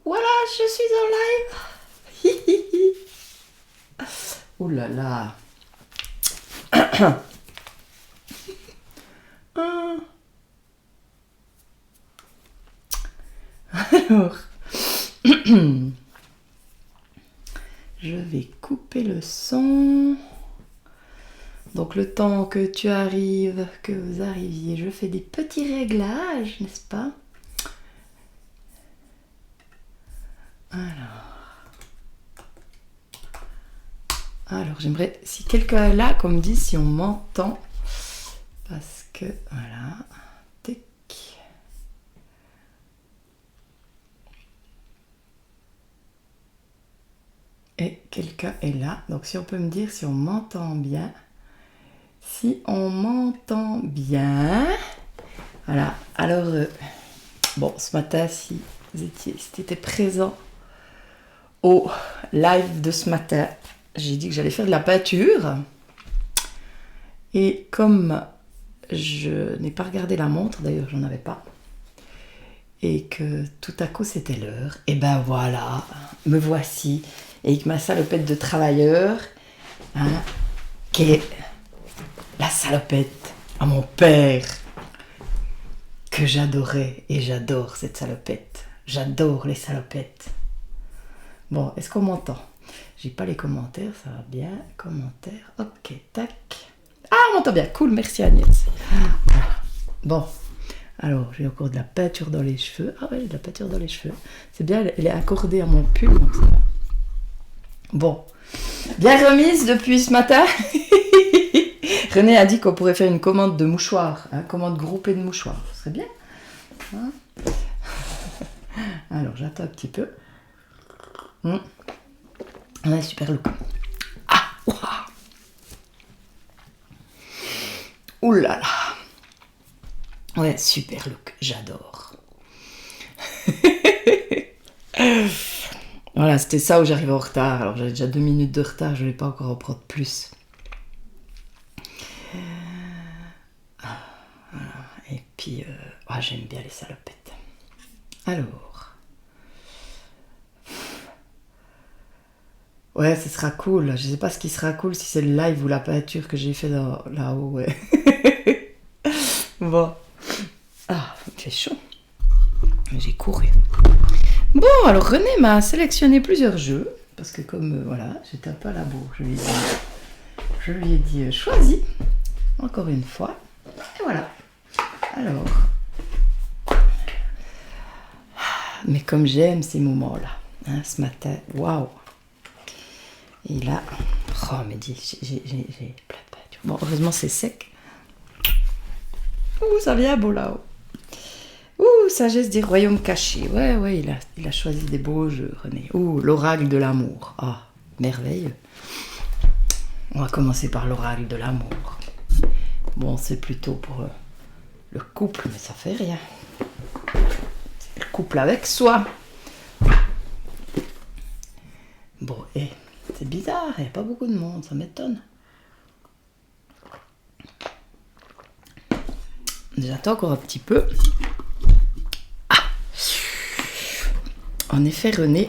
Voilà, je suis en live. Ouh là là. Alors, je vais couper le son. Donc le temps que tu arrives, que vous arriviez, je fais des petits réglages, n'est-ce pas? Alors j'aimerais, si quelqu'un est là, qu'on me dise si on m'entend. Parce que, voilà. Tic. Et quelqu'un est là. Donc si on peut me dire si on m'entend bien. Si on m'entend bien. Voilà. Alors, bon, ce matin, si tu étais présent au live de ce matin, j'ai dit que j'allais faire de la peinture. Et comme je n'ai pas regardé la montre, d'ailleurs j'en avais pas, et que tout à coup c'était l'heure, et ben voilà, me voici, et avec ma salopette de travailleur, hein, qui est la salopette à mon père, que j'adorais, et j'adore cette salopette, j'adore les salopettes. Bon, est-ce qu'on m'entend? J'ai pas les commentaires, ça va bien, commentaires, ok, tac. Ah, on m'entend bien, cool, merci Agnès. Voilà. Bon, alors j'ai encore de la peinture dans les cheveux. Ah ouais, j'ai de la peinture dans les cheveux. C'est bien, elle est accordée à mon pull, donc c'est bon. Bon, bien remise depuis ce matin. René a dit qu'on pourrait faire une commande de mouchoirs, hein, commande groupée de mouchoirs. Ce serait bien. Hein. Alors j'attends un petit peu. Ouais, super look. Ah, waouh. Ouh là là. Ouais, super look, j'adore. Voilà, c'était ça où j'arrivais en retard. Alors j'avais déjà 2 minutes de retard, je ne vais pas encore en prendre plus. Voilà. Et puis, j'aime bien les salopettes. Alors. Ouais, ce sera cool. Je sais pas ce qui sera cool, si c'est le live ou la peinture que j'ai fait là-haut. Ouais. Bon. Ah, il fait chaud. J'ai couru. Bon, alors René m'a sélectionné plusieurs jeux. Parce que comme, voilà, j'étais un peu à la bourre. Je lui ai dit choisis. Encore une fois. Et voilà. Alors. Mais comme j'aime ces moments-là. Hein, ce matin, waouh. Et là, oh, mais j'ai plein de peinture. Bon, heureusement, c'est sec. Ouh, ça vient beau là-haut. Ouh, sagesse des royaumes cachés. Ouais, il a choisi des beaux jeux, René. Ouh, l'oracle de l'amour. Ah, merveilleux. On va commencer par l'oracle de l'amour. Bon, c'est plutôt pour le couple, mais ça fait rien. C'est le couple avec soi. Bon, et c'est bizarre, il n'y a pas beaucoup de monde, ça m'étonne. J'attends encore un petit peu. Ah. En effet, René,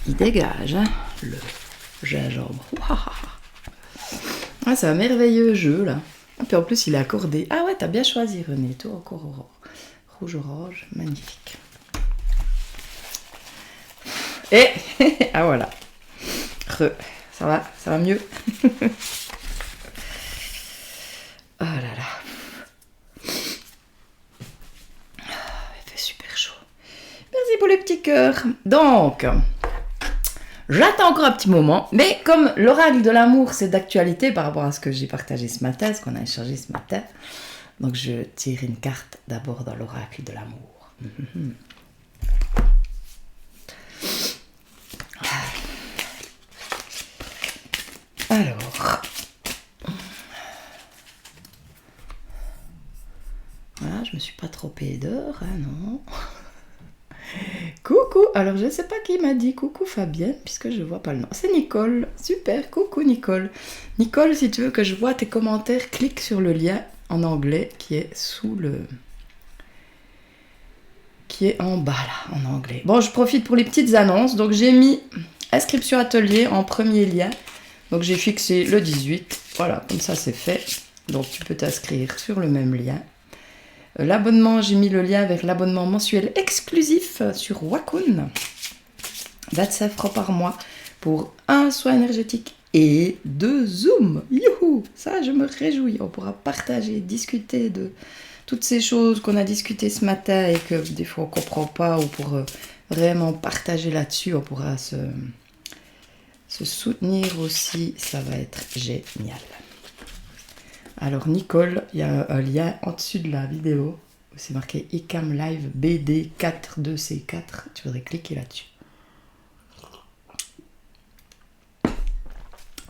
il dégage hein, le gingembre. Ah, c'est un merveilleux jeu là. Et puis en plus, il est accordé. Ah ouais, t'as bien choisi, René. Toi, encore rouge-orange, magnifique. Et ah voilà. Ça va mieux. Oh là là. Il fait super chaud. Merci pour les petits cœurs. Donc, j'attends encore un petit moment. Mais comme l'oracle de l'amour, c'est d'actualité par rapport à ce que j'ai partagé ce matin, ce qu'on a échangé ce matin. Donc, je tire une carte d'abord dans l'oracle de l'amour. Alors, voilà, je me suis pas trompée d'heure, hein, non. Coucou, alors je ne sais pas qui m'a dit coucou Fabienne, puisque je vois pas le nom. C'est Nicole, super, coucou Nicole. Nicole, si tu veux que je vois tes commentaires, clique sur le lien en anglais qui est sous le... qui est en bas là, en anglais. Bon, je profite pour les petites annonces. Donc j'ai mis inscription atelier en premier lien. Donc j'ai fixé le 18. Voilà, comme ça c'est fait. Donc tu peux t'inscrire sur le même lien. L'abonnement, j'ai mis le lien vers l'abonnement mensuel exclusif sur Wacom. 27 francs par mois pour un soin énergétique et 2 Zoom. Youhou! Ça, je me réjouis. On pourra partager, discuter de toutes ces choses qu'on a discutées ce matin et que des fois on ne comprend pas, ou pour vraiment partager là-dessus, on pourra se soutenir aussi. Ça va être génial. Alors Nicole, il y a un lien en dessus de la vidéo où c'est marqué ICAM Live BD 42C4. Tu voudrais cliquer là-dessus.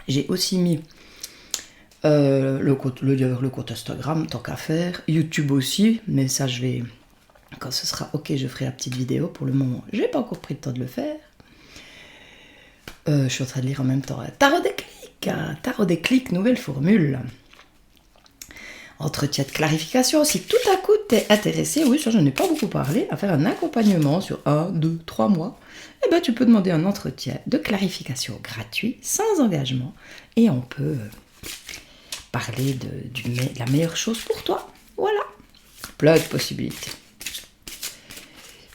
J'ai aussi mis le compte Instagram, tant qu'à faire. YouTube aussi, mais ça je vais... Quand ce sera ok, je ferai la petite vidéo. Pour le moment, j'ai pas encore pris le temps de le faire. Je suis en train de lire en même temps Tarot des clics, nouvelle formule. Entretien de clarification. Si tout à coup t'es intéressé, oui, ça je n'ai pas beaucoup parlé, à faire un accompagnement sur 1, 2, 3 mois, eh ben, tu peux demander un entretien de clarification gratuit, sans engagement, et on peut parler de la meilleure chose pour toi. Voilà. Plein de possibilités.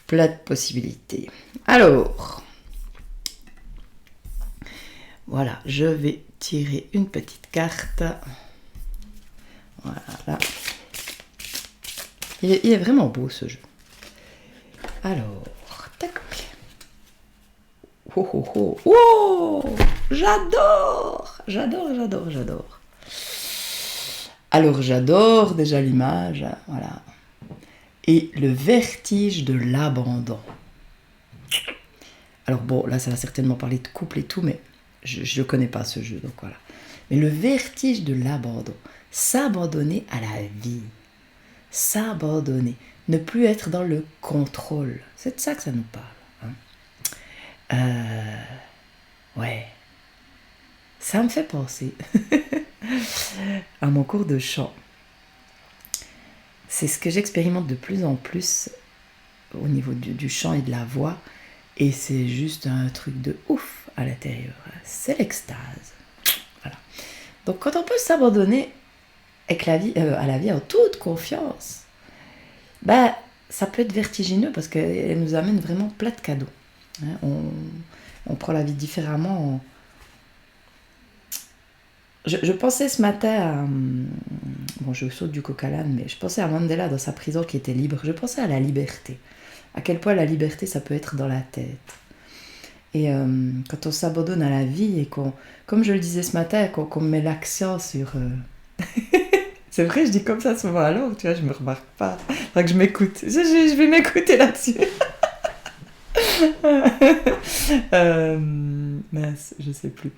Plein de possibilités. Alors, voilà, je vais tirer une petite carte. Voilà. Il est vraiment beau ce jeu. Alors, tac. Oh oh oh. Oh, j'adore. Alors j'adore déjà l'image, voilà. Et le vertige de l'abandon. Alors bon, là ça va certainement parler de couple et tout, mais je ne connais pas ce jeu, donc voilà. Mais le vertige de l'abandon. S'abandonner à la vie. S'abandonner. Ne plus être dans le contrôle. C'est de ça que ça nous parle. Hein. Ouais. Ça me fait penser à mon cours de chant. C'est ce que j'expérimente de plus en plus au niveau du chant et de la voix. Et c'est juste un truc de ouf à l'intérieur. C'est l'extase. Voilà. Donc quand on peut s'abandonner à la vie en toute confiance, ben, ça peut être vertigineux parce qu'elle nous amène vraiment plein de cadeaux. Hein, on prend la vie différemment. Je pensais ce matin à... Bon, je saute du coq à l'âne, mais je pensais à Mandela dans sa prison qui était libre. Je pensais à la liberté. À quel point la liberté, ça peut être dans la tête. Et quand on s'abandonne à la vie et qu'on, comme je le disais ce matin, qu'on met l'accent sur... C'est vrai, je dis comme ça souvent à l'heure, tu vois, je me remarque pas. Faudrait que je m'écoute. Je vais m'écouter là-dessus. Mince, je sais plus.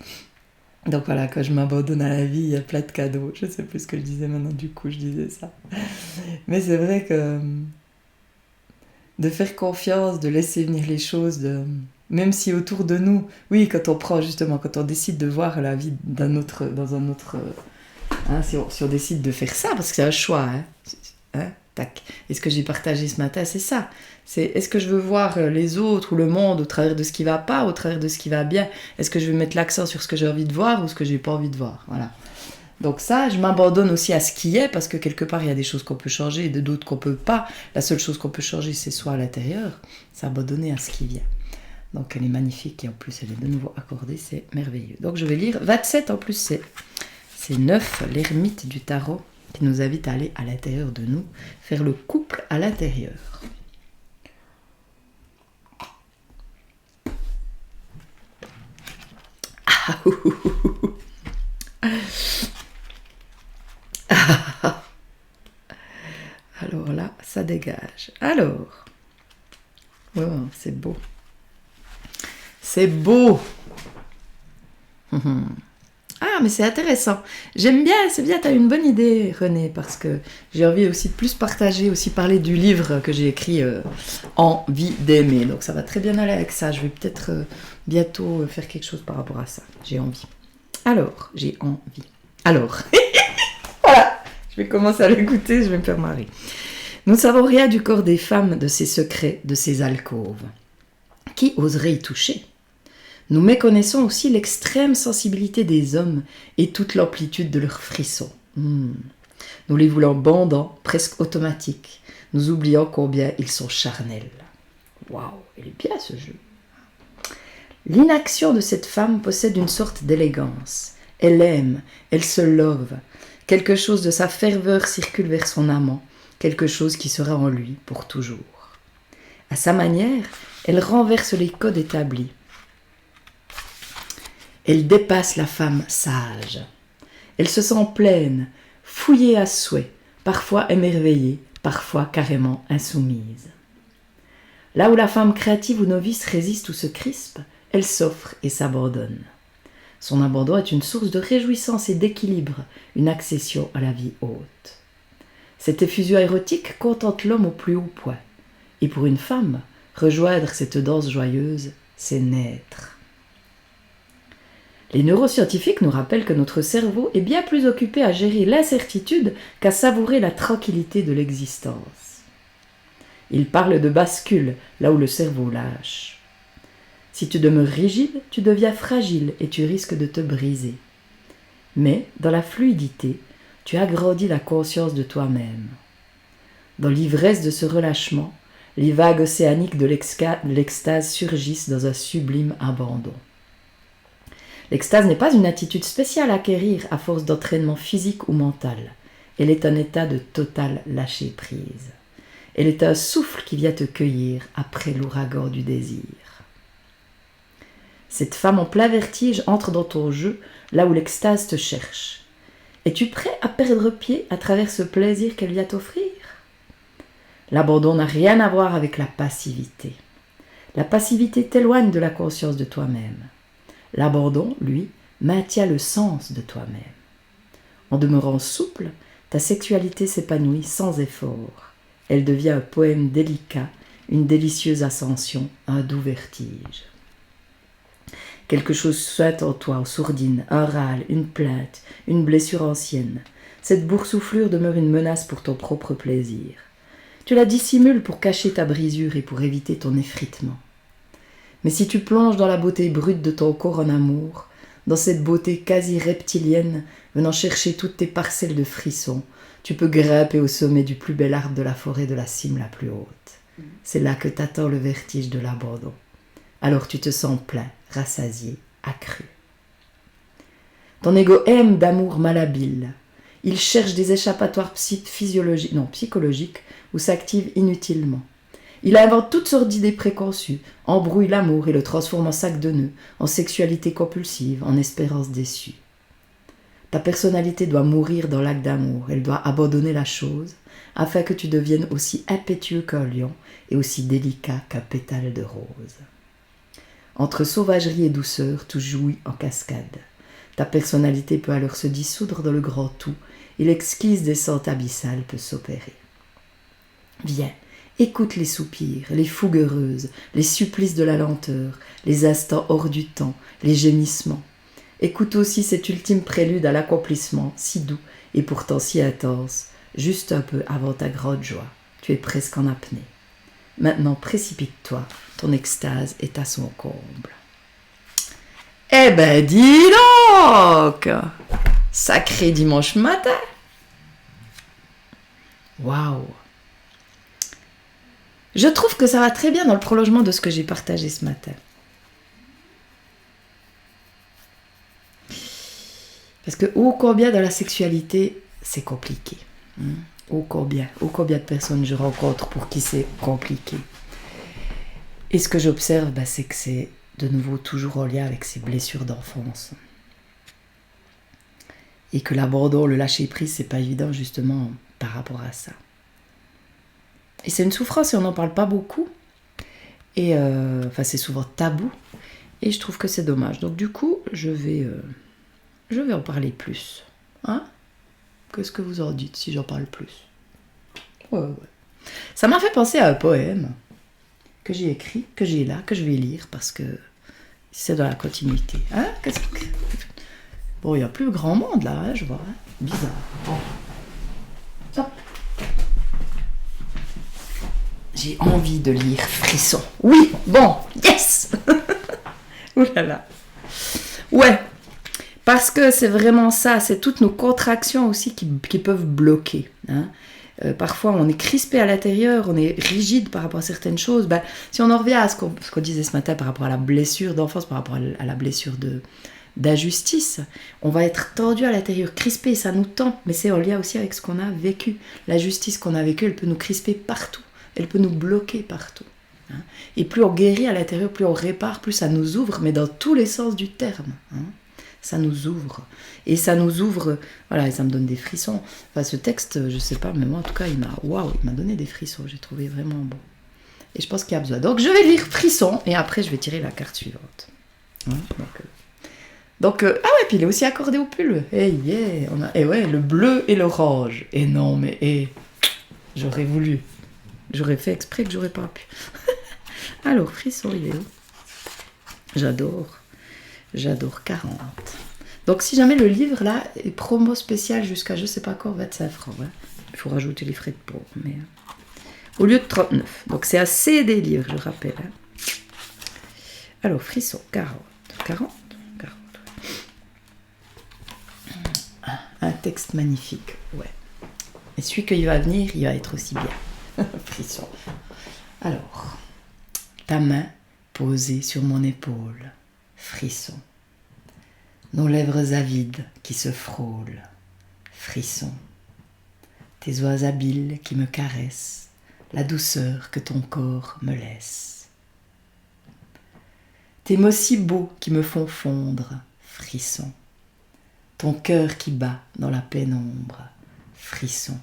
Donc voilà, quand je m'abandonne à la vie, il y a plein de cadeaux. Je sais plus ce que je disais maintenant, du coup, je disais ça. Mais c'est vrai que de faire confiance, de laisser venir les choses, même si autour de nous, oui, quand on décide de voir la vie dans un autre... Hein, si on décide de faire ça, parce que c'est un choix, hein, tac. Et ce que j'ai partagé ce matin, c'est ça. C'est, est-ce que je veux voir les autres ou le monde au travers de ce qui va pas, au travers de ce qui va bien? Est-ce que je vais mettre l'accent sur ce que j'ai envie de voir ou ce que j'ai pas envie de voir? Voilà. Donc ça, je m'abandonne aussi à ce qui est, parce que quelque part, il y a des choses qu'on peut changer et d'autres qu'on peut pas. La seule chose qu'on peut changer, c'est soi à l'intérieur. S'abandonner à ce qui vient. Donc elle est magnifique et en plus, elle est de nouveau accordée. C'est merveilleux. Donc je vais lire 27 en plus, c'est 9, l'ermite du tarot, qui nous invite à aller à l'intérieur de nous, faire le couple à l'intérieur. Alors là, ça dégage. Alors, oh, c'est beau. C'est beau. Ah, mais c'est intéressant. J'aime bien, c'est bien, t'as une bonne idée, René, parce que j'ai envie aussi de plus partager, aussi parler du livre que j'ai écrit Envie d'aimer. Donc ça va très bien aller avec ça. Je vais peut-être bientôt faire quelque chose par rapport à ça. J'ai envie. Alors, j'ai envie. Alors, voilà, je vais commencer à l'écouter, je vais me faire marrer. Nous ne savons rien du corps des femmes, de ses secrets, de ses alcôves. Qui oserait y toucher? Nous méconnaissons aussi l'extrême sensibilité des hommes et toute l'amplitude de leurs frissons. Nous les voulons bandants, presque automatiques. Nous oublions combien ils sont charnels. Waouh, il est bien ce jeu. L'inaction de cette femme possède une sorte d'élégance. Elle aime, elle se love. Quelque chose de sa ferveur circule vers son amant, quelque chose qui sera en lui pour toujours. À sa manière, elle renverse les codes établis. Elle dépasse la femme sage. Elle se sent pleine, fouillée à souhait, parfois émerveillée, parfois carrément insoumise. Là où la femme créative ou novice résiste ou se crispe, elle s'offre et s'abandonne. Son abandon est une source de réjouissance et d'équilibre, une accession à la vie haute. Cette effusion érotique contente l'homme au plus haut point. Et pour une femme, rejoindre cette danse joyeuse, c'est naître. Les neuroscientifiques nous rappellent que notre cerveau est bien plus occupé à gérer l'incertitude qu'à savourer la tranquillité de l'existence. Ils parlent de bascule, là où le cerveau lâche. Si tu demeures rigide, tu deviens fragile et tu risques de te briser. Mais, dans la fluidité, tu agrandis la conscience de toi-même. Dans l'ivresse de ce relâchement, les vagues océaniques de l'extase surgissent dans un sublime abandon. L'extase n'est pas une attitude spéciale à acquérir à force d'entraînement physique ou mental. Elle est un état de total lâcher-prise. Elle est un souffle qui vient te cueillir après l'ouragan du désir. Cette femme en plein vertige entre dans ton jeu, là où l'extase te cherche. Es-tu prêt à perdre pied à travers ce plaisir qu'elle vient t'offrir? L'abandon n'a rien à voir avec la passivité. La passivité t'éloigne de la conscience de toi-même. L'abandon, lui, maintient le sens de toi-même. En demeurant souple, ta sexualité s'épanouit sans effort. Elle devient un poème délicat, une délicieuse ascension, un doux vertige. Quelque chose souhaite en toi, en sourdine, un râle, une plainte, une blessure ancienne. Cette boursouflure demeure une menace pour ton propre plaisir. Tu la dissimules pour cacher ta brisure et pour éviter ton effritement. Mais si tu plonges dans la beauté brute de ton corps en amour, dans cette beauté quasi reptilienne, venant chercher toutes tes parcelles de frissons, tu peux grimper au sommet du plus bel arbre de la forêt de la cime la plus haute. C'est là que t'attend le vertige de l'abandon. Alors tu te sens plein, rassasié, accru. Ton ego aime d'amour malhabile. Il cherche des échappatoires psychologiques où s'active inutilement. Il invente toutes sortes d'idées préconçues, embrouille l'amour et le transforme en sac de nœuds, en sexualité compulsive, en espérance déçue. Ta personnalité doit mourir dans l'acte d'amour, elle doit abandonner la chose, afin que tu deviennes aussi impétueux qu'un lion et aussi délicat qu'un pétale de rose. Entre sauvagerie et douceur, tout jouit en cascade. Ta personnalité peut alors se dissoudre dans le grand tout, et l'exquise descente abyssale peut s'opérer. Viens, écoute les soupirs, les fougues heureuses, les supplices de la lenteur, les instants hors du temps, les gémissements. Écoute aussi cet ultime prélude à l'accomplissement, si doux et pourtant si intense, juste un peu avant ta grande joie. Tu es presque en apnée. Maintenant, précipite-toi, ton extase est à son comble. Eh ben, dis donc! Sacré dimanche matin! Waouh! Je trouve que ça va très bien dans le prolongement de ce que j'ai partagé ce matin. Parce que ô combien dans la sexualité, c'est compliqué. Ô combien de personnes je rencontre pour qui c'est compliqué. Et ce que j'observe, c'est que c'est de nouveau toujours en lien avec ces blessures d'enfance. Et que l'abandon, le lâcher-prise, c'est pas évident justement par rapport à ça. Et c'est une souffrance et on n'en parle pas beaucoup. Et c'est souvent tabou. Et je trouve que c'est dommage. Donc du coup, je vais en parler plus. Hein? Qu'est-ce que vous en dites si j'en parle plus? Ouais. Ça m'a fait penser à un poème que j'ai écrit, que j'ai là, que je vais lire parce que c'est dans la continuité. Hein? Bon, il n'y a plus grand monde là, je vois. Bizarre. Bon. Hop. J'ai envie de lire Frisson. Oui, bon, yes. Ouh là là. Ouais, parce que c'est vraiment ça, c'est toutes nos contractions aussi qui peuvent bloquer. Hein. Parfois, on est crispé à l'intérieur, on est rigide par rapport à certaines choses. Ben, si on en revient à ce qu'on disait ce matin par rapport à la blessure d'enfance, par rapport à la blessure d'injustice, on va être tendu à l'intérieur, crispé, ça nous tend, mais c'est en lien aussi avec ce qu'on a vécu. La justice qu'on a vécue, elle peut nous crisper partout, elle peut nous bloquer partout. Hein. Et plus on guérit à l'intérieur, plus on répare, plus ça nous ouvre, mais dans tous les sens du terme. Hein. Ça nous ouvre. Et ça nous ouvre, voilà, et ça me donne des frissons. Enfin, ce texte, je sais pas, mais moi en tout cas, il m'a donné des frissons, j'ai trouvé vraiment bon. Et je pense qu'il y a besoin. Donc je vais lire Frisson, et après je vais tirer la carte suivante. Hein, donc, ah ouais, puis il est aussi accordé au pull. Hey, yeah, et ouais, le bleu et l'orange. Et non, mais j'aurais voulu. J'aurais fait exprès que j'aurais pas pu. Alors, Frisson, il est où? J'adore 40. Donc si jamais le livre là est promo spécial jusqu'à je sais pas quoi, 25 francs. Hein. Il faut rajouter les frais de port. Mais au lieu de 39. Donc c'est un CD livre, je rappelle. Hein. Alors Frisson, 40. 40. Un texte magnifique, ouais. Et celui qui va venir, il va être aussi bien. Frisson. Alors, ta main posée sur mon épaule. Frisson. Nos lèvres avides qui se frôlent. Frisson. Tes oies habiles qui me caressent. La douceur que ton corps me laisse. Tes mots si beaux qui me font fondre. Frisson. Ton cœur qui bat dans la pénombre. Frisson.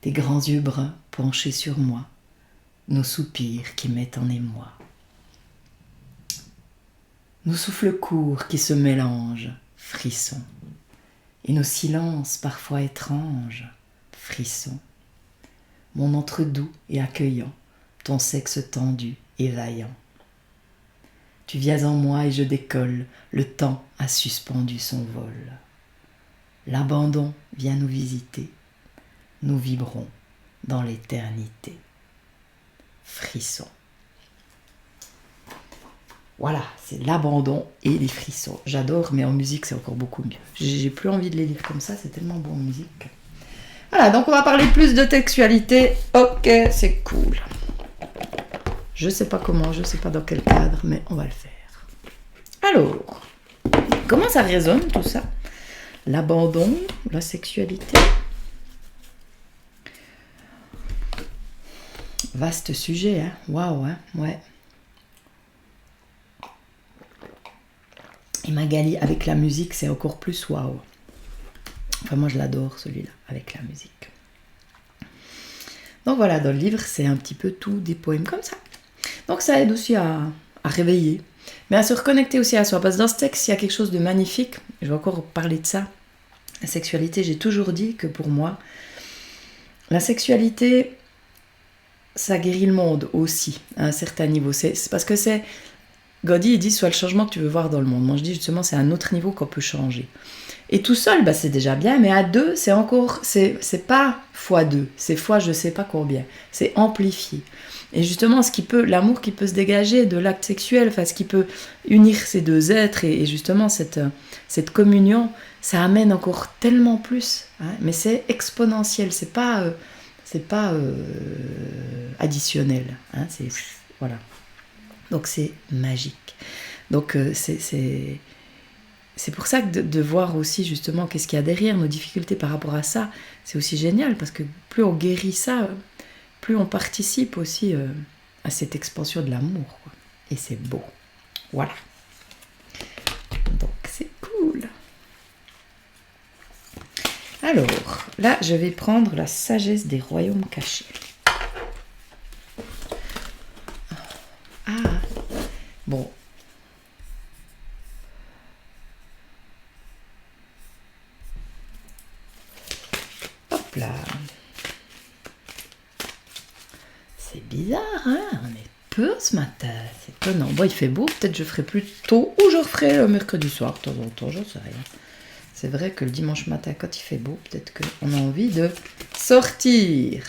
Tes grands yeux bruns penchés sur moi. Nos soupirs qui mettent en émoi. Nos souffles courts qui se mélangent, frisson. Et nos silences parfois étranges, frisson. Mon entre doux et accueillant, ton sexe tendu et vaillant. Tu viens en moi et je décolle, le temps a suspendu son vol. L'abandon vient nous visiter, nous vibrons dans l'éternité. Frisson. Voilà, c'est l'abandon et les frissons. J'adore, mais en musique, c'est encore beaucoup mieux. J'ai plus envie de les lire comme ça, c'est tellement bon en musique. Voilà, donc on va parler plus de textualité. Ok, c'est cool. Je sais pas comment, je sais pas dans quel cadre, mais on va le faire. Alors, comment ça résonne tout ça? L'abandon, la sexualité. Vaste sujet, hein? Waouh, hein? Ouais. Et Magali, avec la musique, c'est encore plus waouh. Enfin, moi, je l'adore, celui-là, avec la musique. Donc voilà, dans le livre, c'est un petit peu tout des poèmes comme ça. Donc ça aide aussi à réveiller, mais à se reconnecter aussi à soi. Parce que dans ce texte, il y a quelque chose de magnifique. Je vais encore parler de ça. La sexualité, j'ai toujours dit que pour moi, la sexualité, ça guérit le monde aussi, à un certain niveau. C'est parce que c'est... Gaudi, il dit, soit le changement que tu veux voir dans le monde. Moi, je dis justement, c'est un autre niveau qu'on peut changer. Et tout seul, bah, c'est déjà bien, mais à deux, c'est encore... C'est pas fois deux, c'est fois je sais pas combien. C'est amplifié. Et justement, l'amour qui peut se dégager de l'acte sexuel, enfin, ce qui peut unir ces deux êtres, et justement, cette communion, ça amène encore tellement plus. Hein, mais c'est exponentiel, c'est pas additionnel. Hein, voilà. Donc c'est magique. Donc c'est pour ça que de voir aussi justement qu'est-ce qu'il y a derrière nos difficultés par rapport à ça, c'est aussi génial parce que plus on guérit ça, plus on participe aussi à cette expansion de l'amour. Quoi. Et c'est beau. Voilà. Donc c'est cool. Alors, là, je vais prendre la sagesse des royaumes cachés. Ah, bon. Hop là. C'est bizarre, hein? On est peu ce matin. C'est étonnant. Bon, il fait beau. Peut-être je ferai plus tôt ou je referai le mercredi soir de temps en temps. J'en sais rien. C'est vrai que le dimanche matin, quand il fait beau, peut-être qu'on a envie de sortir.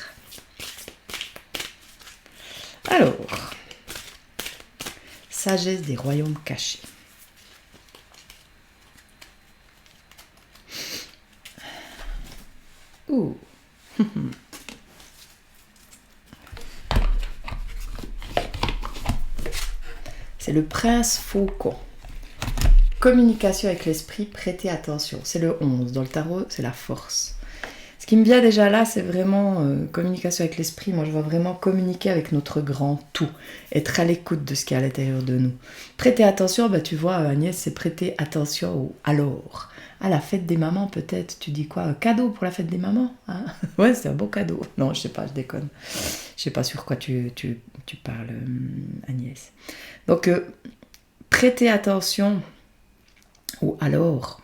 Alors, sagesse des royaumes cachés. Ouh. C'est le prince faucon. Communication avec l'esprit, prêtez attention. C'est le 11. Dans le tarot, c'est la force. Ce qui me vient déjà là, c'est vraiment communication avec l'esprit. Moi, je vois vraiment communiquer avec notre grand tout. Être à l'écoute de ce qui est à l'intérieur de nous. Prêter attention, bah, tu vois, Agnès, c'est prêter attention au alors. À la fête des mamans, peut-être. Tu dis quoi? Un cadeau pour la fête des mamans, hein? Ouais, c'est un beau cadeau. Non, je sais pas, je déconne. Je sais pas sur quoi tu parles, Agnès. Donc, prêter attention au alors.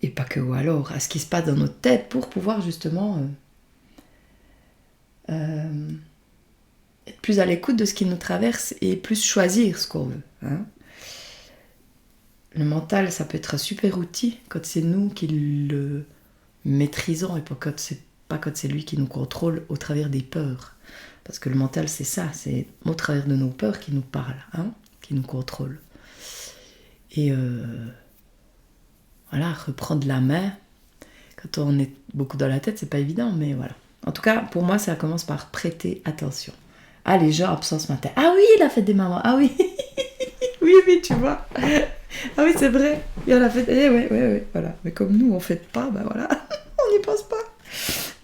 Et pas que au alors, à ce qui se passe dans notre tête pour pouvoir justement être plus à l'écoute de ce qui nous traverse et plus choisir ce qu'on veut. Hein. Le mental, ça peut être un super outil quand c'est nous qui le maîtrisons et pas quand c'est lui qui nous contrôle au travers des peurs. Parce que le mental, c'est ça, c'est au travers de nos peurs qui nous parle, hein, qui nous contrôle. Et voilà, reprendre la main, quand on est beaucoup dans la tête, c'est pas évident, mais voilà. En tout cas, pour moi, ça commence par prêter attention. Ah, les gens absents ce matin. Ah oui, la fête des mamans. Ah oui, oui, tu vois. Ah oui, c'est vrai. Il y a la fête. Oui, voilà. Mais comme nous, on fête pas, ben voilà, on n'y pense pas.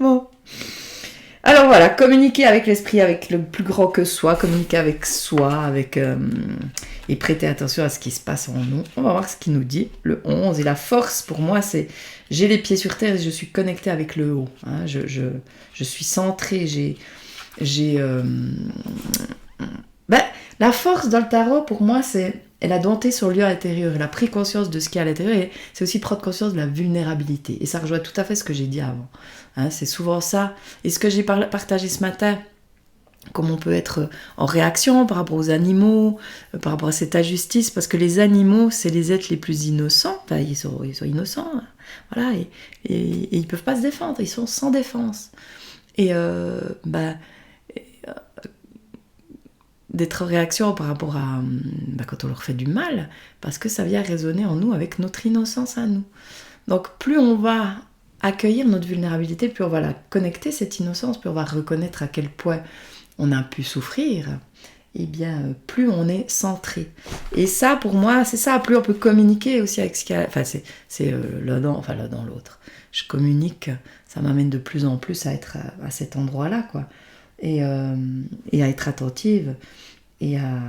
Bon. Alors voilà, communiquer avec l'esprit, avec le plus grand que soi, communiquer avec soi, et prêter attention à ce qui se passe en nous. On va voir ce qu'il nous dit. Le 11 et la force, pour moi, c'est j'ai les pieds sur terre et je suis connecté avec le haut. Hein, je suis centré, la force dans le tarot, pour moi, c'est elle a dompté son lieu intérieur, elle a pris conscience de ce qu'il y a à l'intérieur et c'est aussi prendre conscience de la vulnérabilité. Et ça rejoint tout à fait ce que j'ai dit avant. Hein, c'est souvent ça. Et ce que j'ai partagé ce matin, comme on peut être en réaction par rapport aux animaux, par rapport à cette injustice, parce que les animaux, c'est les êtres les plus innocents. Enfin, ils sont innocents, hein, voilà, et ils ne peuvent pas se défendre, ils sont sans défense. Et d'être en réaction par rapport à quand on leur fait du mal, parce que ça vient résonner en nous avec notre innocence à nous. Donc plus on va accueillir notre vulnérabilité, plus on va la connecter, cette innocence, plus on va reconnaître à quel point on a pu souffrir, et bien plus on est centré. Et ça, pour moi, c'est ça, plus on peut communiquer aussi avec ce qu'il y a... Enfin, c'est l'un dans l'autre. Je communique, ça m'amène de plus en plus à être à cet endroit-là, quoi. Et à être attentive, et à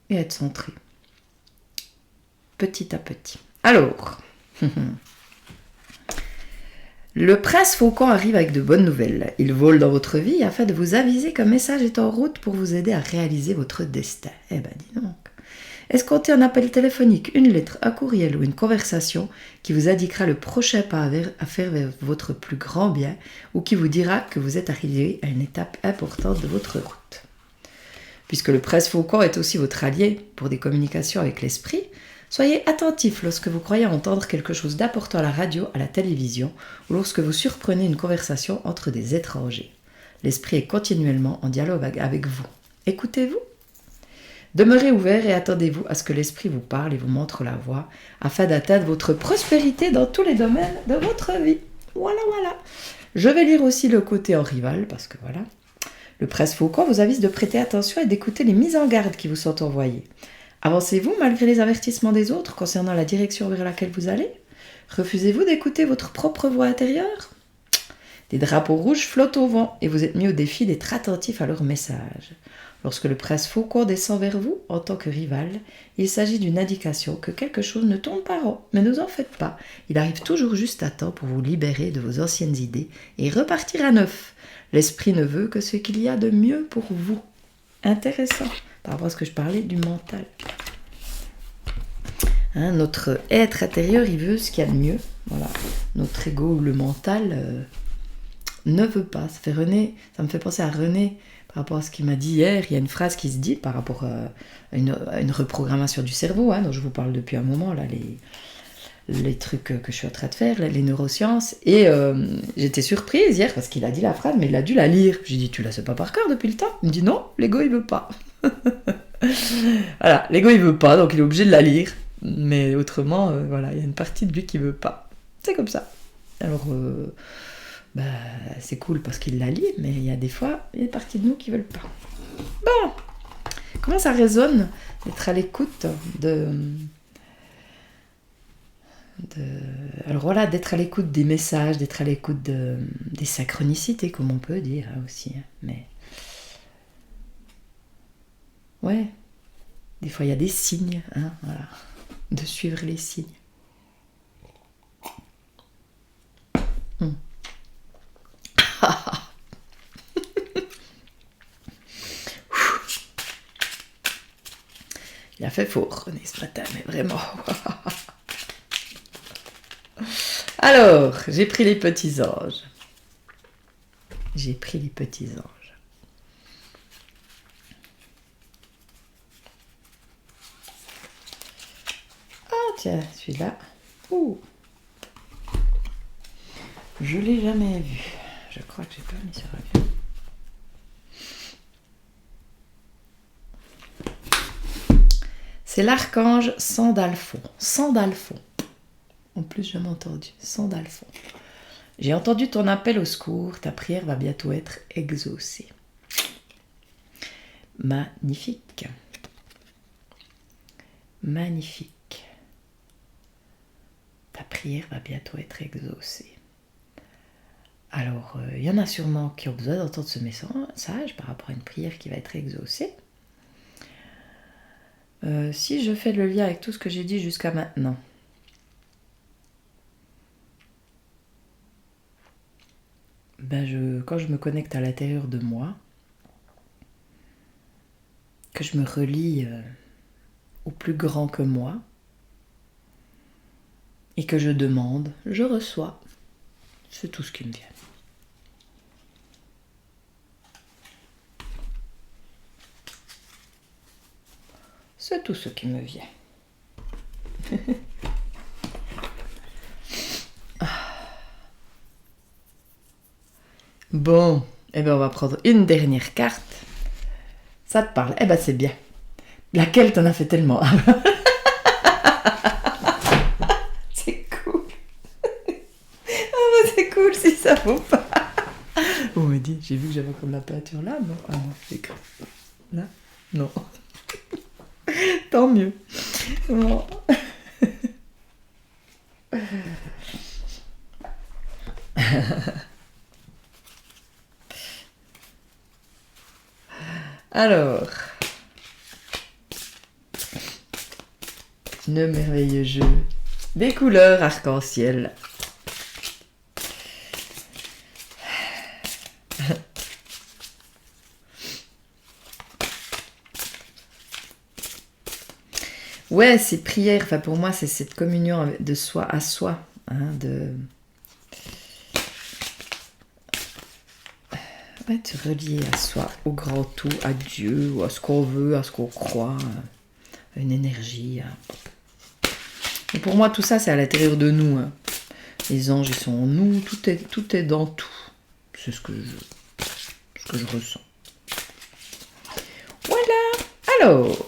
être centrée. Petit à petit. Alors... Le prince faucon arrive avec de bonnes nouvelles. Il vole dans votre vie afin de vous aviser qu'un message est en route pour vous aider à réaliser votre destin. Eh ben dis donc. Escomptez un appel téléphonique, une lettre, un courriel ou une conversation qui vous indiquera le prochain pas à faire vers votre plus grand bien ou qui vous dira que vous êtes arrivé à une étape importante de votre route. Puisque le prince faucon est aussi votre allié pour des communications avec l'esprit, soyez attentif lorsque vous croyez entendre quelque chose d'important à la radio, à la télévision, ou lorsque vous surprenez une conversation entre des étrangers. L'esprit est continuellement en dialogue avec vous. Écoutez-vous. Demeurez ouvert et attendez-vous à ce que l'esprit vous parle et vous montre la voie, afin d'atteindre votre prospérité dans tous les domaines de votre vie. Voilà. Je vais lire aussi le côté en rival, parce que voilà. Le prince faucon vous avise de prêter attention et d'écouter les mises en garde qui vous sont envoyées. Avancez-vous malgré les avertissements des autres concernant la direction vers laquelle vous allez? Refusez-vous d'écouter votre propre voix intérieure? Des drapeaux rouges flottent au vent et vous êtes mis au défi d'être attentif à leurs messages. Lorsque le prince faucon descend vers vous en tant que rival, il s'agit d'une indication que quelque chose ne tourne pas rond. Mais ne vous en faites pas, il arrive toujours juste à temps pour vous libérer de vos anciennes idées et repartir à neuf. L'esprit ne veut que ce qu'il y a de mieux pour vous. Intéressant. Par rapport à ce que je parlais du mental. Hein, notre être intérieur, il veut ce qu'il y a de mieux. Voilà. Notre ego, le mental, ne veut pas. Ça me fait penser à René, par rapport à ce qu'il m'a dit hier. Il y a une phrase qui se dit par rapport à une reprogrammation du cerveau, hein, dont je vous parle depuis un moment, là, les trucs que je suis en train de faire, les neurosciences. Et j'étais surprise hier parce qu'il a dit la phrase, mais il a dû la lire. J'ai dit, tu la sais pas par cœur depuis le temps? Il me dit, non, l'ego, il veut pas. Voilà, l'ego, il veut pas, donc il est obligé de la lire. Mais autrement, voilà, il y a une partie de lui qui veut pas. C'est comme ça. Alors, c'est cool parce qu'il la lit, mais il y a des fois, il y a une partie de nous qui veulent pas. Bon, comment ça résonne d'être à l'écoute alors voilà, d'être à l'écoute des messages, d'être à l'écoute des synchronicités, comme on peut dire aussi. Mais ouais, des fois il y a des signes, voilà, de suivre les signes. Il a fait fort, René, ce matin, mais vraiment. Alors, j'ai pris les petits anges. J'ai pris les petits anges. Ah, tiens, celui-là. Ouh. Je ne l'ai jamais vu. Je crois que j'ai pas mis sur la vue. C'est l'archange Sandalphon. Sandalphon. En plus, je m'ai entendu. Sandalphon. J'ai entendu ton appel au secours. Ta prière va bientôt être exaucée. Magnifique. Magnifique. Ta prière va bientôt être exaucée. Alors, il y en a sûrement qui ont besoin d'entendre ce message par rapport à une prière qui va être exaucée. Si je fais le lien avec tout ce que j'ai dit jusqu'à maintenant, quand je me connecte à l'intérieur de moi, que je me relie au plus grand que moi, et que je demande, je reçois. C'est tout ce qui me vient. C'est tout ce qui me vient. Bon, on va prendre une dernière carte. Ça te parle? C'est bien. Laquelle t'en as fait tellement? C'est cool. C'est cool si ça vaut pas. On me dit, j'ai vu que j'avais comme la peinture là, non? Ah non, c'est cool. Là? Non. Tant mieux. Bon. Alors, le merveilleux jeu des couleurs arc-en-ciel. Ouais, ces prières, pour moi, c'est cette communion de soi à soi, te relier à soi, au grand tout, à Dieu, ou à ce qu'on veut, à ce qu'on croit, à une énergie. Et pour moi, tout ça, c'est à l'intérieur de nous. Les anges, ils sont en nous, tout est dans tout. C'est ce que je ressens. Voilà. Alors.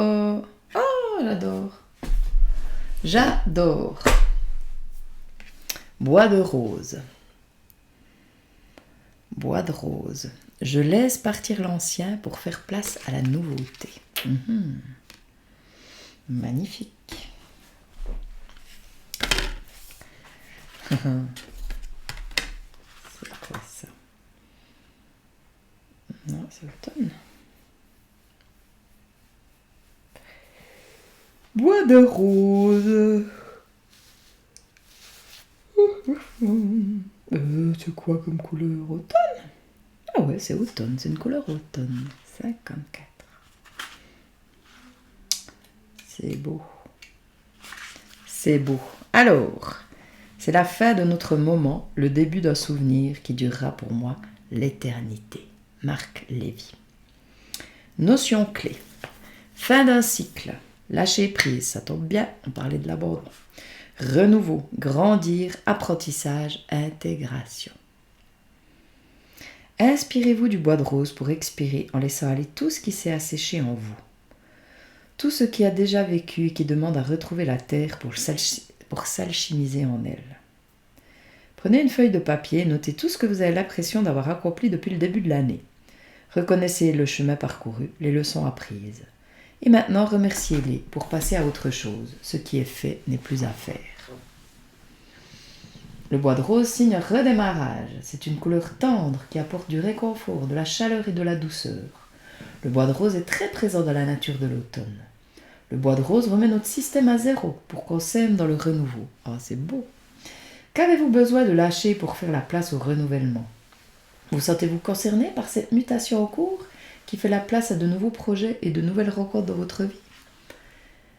Oh, j'adore. J'adore. Bois de rose. Bois de rose. Je laisse partir l'ancien pour faire place à la nouveauté. Magnifique. C'est quoi ça? Non, c'est automne. Bois de rose. C'est quoi comme couleur? Automne? Ah ouais, c'est automne, c'est une couleur automne. 54. C'est beau. C'est beau. Alors, c'est la fin de notre moment, le début d'un souvenir qui durera pour moi l'éternité. Marc Lévy. Notion clé. Fin d'un cycle. Lâcher prise, ça tombe bien, on parlait de l'abandon. Renouveau, grandir, apprentissage, intégration. Inspirez-vous du bois de rose pour expirer en laissant aller tout ce qui s'est asséché en vous. Tout ce qui a déjà vécu et qui demande à retrouver la terre pour s'alchimiser en elle. Prenez une feuille de papier et notez tout ce que vous avez l'impression d'avoir accompli depuis le début de l'année. Reconnaissez le chemin parcouru, les leçons apprises. Et maintenant, remerciez-les pour passer à autre chose. Ce qui est fait n'est plus à faire. Le bois de rose signe un redémarrage. C'est une couleur tendre qui apporte du réconfort, de la chaleur et de la douceur. Le bois de rose est très présent dans la nature de l'automne. Le bois de rose remet notre système à zéro pour qu'on sème dans le renouveau. Ah, c'est beau. Qu'avez-vous besoin de lâcher pour faire la place au renouvellement ? Vous sentez-vous concerné par cette mutation en cours qui fait la place à de nouveaux projets et de nouvelles rencontres dans votre vie ?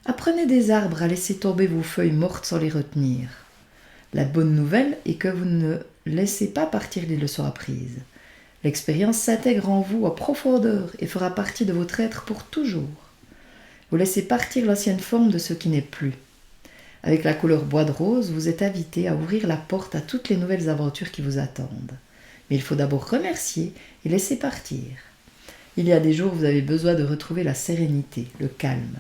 Apprenez des arbres à laisser tomber vos feuilles mortes sans les retenir. La bonne nouvelle est que vous ne laissez pas partir les leçons apprises. L'expérience s'intègre en vous en profondeur et fera partie de votre être pour toujours. Vous laissez partir l'ancienne forme de ce qui n'est plus. Avec la couleur bois de rose, vous êtes invité à ouvrir la porte à toutes les nouvelles aventures qui vous attendent. Mais il faut d'abord remercier et laisser partir. Il y a des jours où vous avez besoin de retrouver la sérénité, le calme.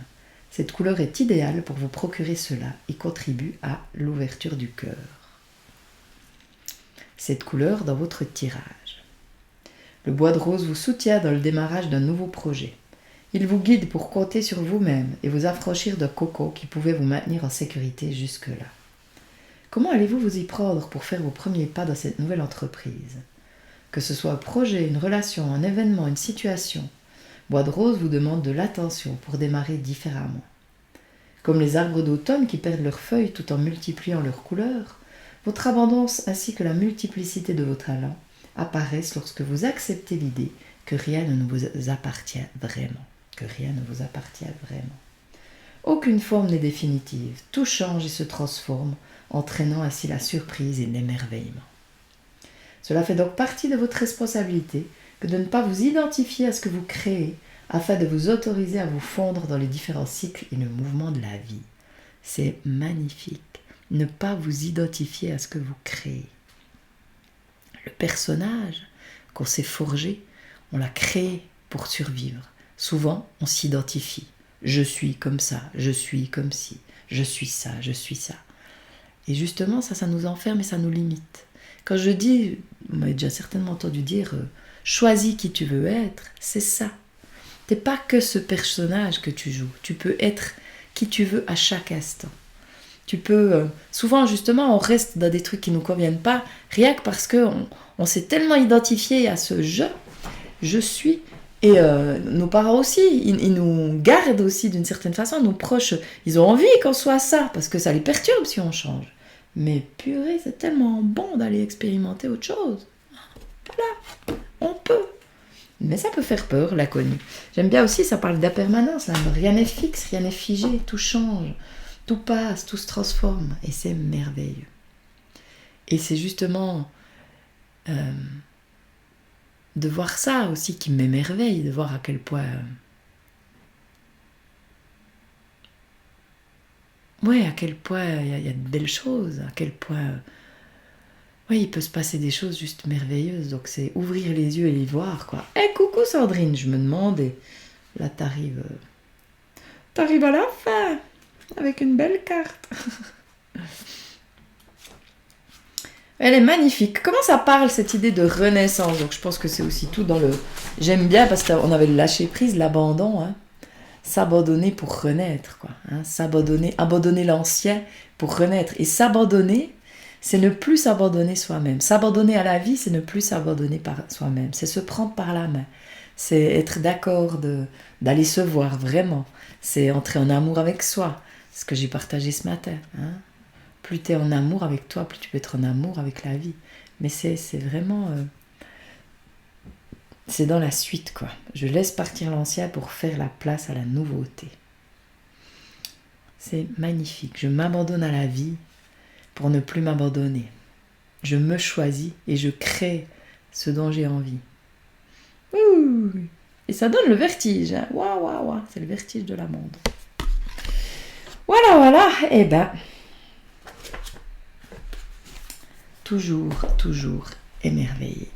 Cette couleur est idéale pour vous procurer cela et contribue à l'ouverture du cœur. Cette couleur dans votre tirage. Le bois de rose vous soutient dans le démarrage d'un nouveau projet. Il vous guide pour compter sur vous-même et vous affranchir d'un cocon qui pouvait vous maintenir en sécurité jusque-là. Comment allez-vous vous y prendre pour faire vos premiers pas dans cette nouvelle entreprise ? Que ce soit un projet, une relation, un événement, une situation, Bois de rose vous demande de l'attention pour démarrer différemment. Comme les arbres d'automne qui perdent leurs feuilles tout en multipliant leurs couleurs, votre abondance ainsi que la multiplicité de vos talents apparaissent lorsque vous acceptez l'idée que rien ne vous appartient vraiment. Que rien ne vous appartient vraiment. Aucune forme n'est définitive, tout change et se transforme, entraînant ainsi la surprise et l'émerveillement. Cela fait donc partie de votre responsabilité que de ne pas vous identifier à ce que vous créez afin de vous autoriser à vous fondre dans les différents cycles et le mouvement de la vie. C'est magnifique, ne pas vous identifier à ce que vous créez. Le personnage qu'on s'est forgé, on l'a créé pour survivre. Souvent, on s'identifie. Je suis comme ça, je suis comme ci, je suis ça, je suis ça. Et justement, ça nous enferme et ça nous limite. Quand je dis, vous m'avez déjà certainement entendu dire, choisis qui tu veux être, c'est ça. T'es pas que ce personnage que tu joues. Tu peux être qui tu veux à chaque instant. Tu peux, souvent justement, on reste dans des trucs qui nous conviennent pas, rien que parce qu'on s'est tellement identifié à ce je suis. Et nos parents aussi, ils nous gardent aussi d'une certaine façon, nos proches, ils ont envie qu'on soit ça, parce que ça les perturbe si on change. Mais purée, c'est tellement bon d'aller expérimenter autre chose. Voilà, on peut. Mais ça peut faire peur, l'inconnu. J'aime bien aussi, ça parle d'impermanence, là. Rien n'est fixe, rien n'est figé, tout change, tout passe, tout se transforme, et c'est merveilleux. Et c'est justement de voir ça aussi qui m'émerveille, de voir à quel point... à quel point il y a de belles choses, à quel point... il peut se passer des choses juste merveilleuses. Donc c'est ouvrir les yeux et les voir, quoi. Coucou Sandrine, je me demande, et là t'arrives à la fin, avec une belle carte. Elle est magnifique. Comment ça parle, cette idée de renaissance ? Donc je pense que c'est aussi tout dans le... J'aime bien parce qu'on avait le lâcher prise, l'abandon, hein. S'abandonner pour renaître, quoi. Hein. Abandonner l'ancien pour renaître. Et s'abandonner, c'est ne plus s'abandonner soi-même. S'abandonner à la vie, c'est ne plus s'abandonner par soi-même. C'est se prendre par la main. C'est être d'accord d'aller se voir, vraiment. C'est entrer en amour avec soi. C'est ce que j'ai partagé ce matin, hein. Plus tu es en amour avec toi, plus tu peux être en amour avec la vie. Mais c'est vraiment... c'est dans la suite, quoi. Je laisse partir l'ancien pour faire la place à la nouveauté. C'est magnifique. Je m'abandonne à la vie pour ne plus m'abandonner. Je me choisis et je crée ce dont j'ai envie. Ouh. Et ça donne le vertige. Hein. Waouh, waouh, waouh. C'est le vertige de l'amande. Voilà, voilà. Eh ben, toujours émerveillée.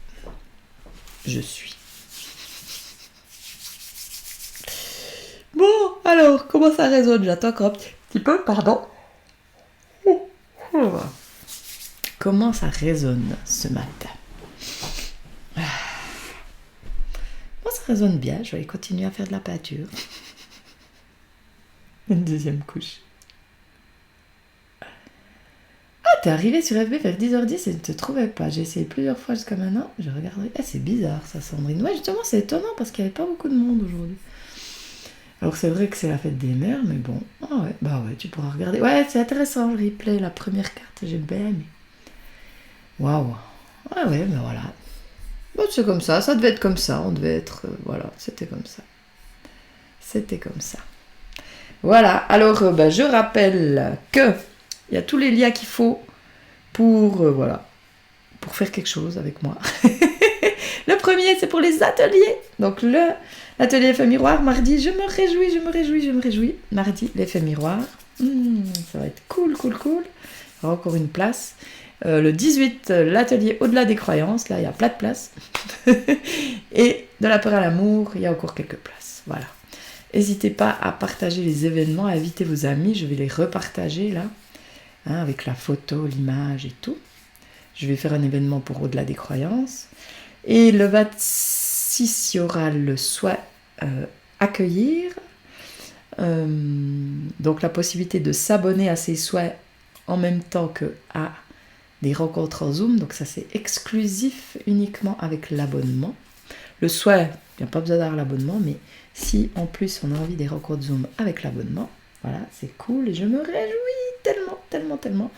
Je suis. Bon, alors, comment ça résonne? J'attends encore un petit peu, pardon. Comment ça résonne ce matin? Moi, ça résonne bien. Je vais aller continuer à faire de la peinture. Une deuxième couche. Ah, t'es arrivé sur FB vers 10h10 et ne te trouvais pas. J'ai essayé plusieurs fois jusqu'à maintenant. Je regarderai. Ah, c'est bizarre ça, Sandrine. Ouais, justement, c'est étonnant parce qu'il n'y avait pas beaucoup de monde aujourd'hui. Alors, c'est vrai que c'est la fête des mères, mais bon. Ah ouais, bah ouais, tu pourras regarder. Ouais, c'est intéressant le replay. La première carte, j'ai bien aimé. Waouh. Ah ouais, ben voilà. Bon, c'est comme ça devait être comme ça. On devait être. Voilà, c'était comme ça. C'était comme ça. Voilà, alors ben, je rappelle que il y a tous les liens qu'il faut pour, voilà, pour faire quelque chose avec moi. Le premier, c'est pour les ateliers. Donc, l'atelier effet miroir, mardi, je me réjouis. Mardi, l'effet miroir. Ça va être cool. Il y aura encore une place. Le 18, l'atelier au-delà des croyances. Là, il y a plein de places. Et de la peur à l'amour, il y a encore quelques places. Voilà. N'hésitez pas à partager les événements, à inviter vos amis. Je vais les repartager là, hein, avec la photo, l'image et tout. Je vais faire un événement pour au-delà des croyances. Et le 26, il y aura le soin accueillir. Donc la possibilité de s'abonner à ces soins en même temps que à des rencontres en Zoom. Donc ça, c'est exclusif uniquement avec l'abonnement. Le soin, il n'y a pas besoin d'avoir l'abonnement, mais si en plus on a envie des rencontres Zoom avec l'abonnement, voilà, c'est cool et je me réjouis tellement.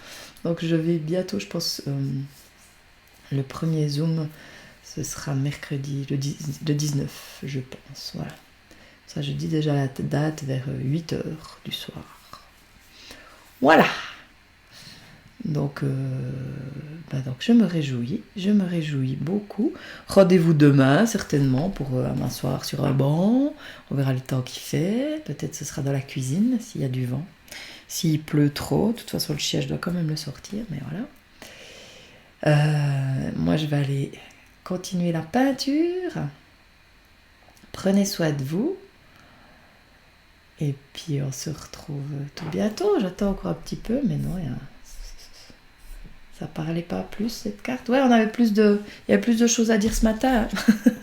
Donc je vais bientôt, je pense, le premier Zoom, ce sera mercredi, le 19, je pense, voilà. Ça, je dis déjà la date vers 8h du soir. Voilà. Donc je me réjouis beaucoup. Rendez-vous demain, certainement, pour m'asseoir sur un banc. On verra le temps qu'il fait. Peut-être ce sera dans la cuisine, s'il y a du vent. S'il pleut trop, de toute façon, le chien, je dois quand même le sortir, mais voilà. Moi, je vais aller continuer la peinture. Prenez soin de vous. Et puis, on se retrouve tout bientôt. J'attends encore un petit peu, mais non, ça parlait pas plus, cette carte. Ouais, il y avait plus de choses à dire ce matin.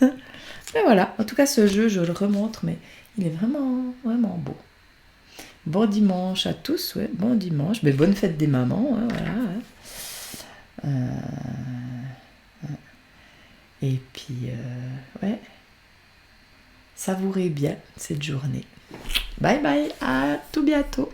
Mais voilà, en tout cas, ce jeu, je le remontre, mais il est vraiment beau. Bon dimanche à tous, ouais, bon dimanche. Mais bonne fête des mamans, hein, voilà. Et puis, ouais, savourez bien cette journée. Bye bye, à tout bientôt.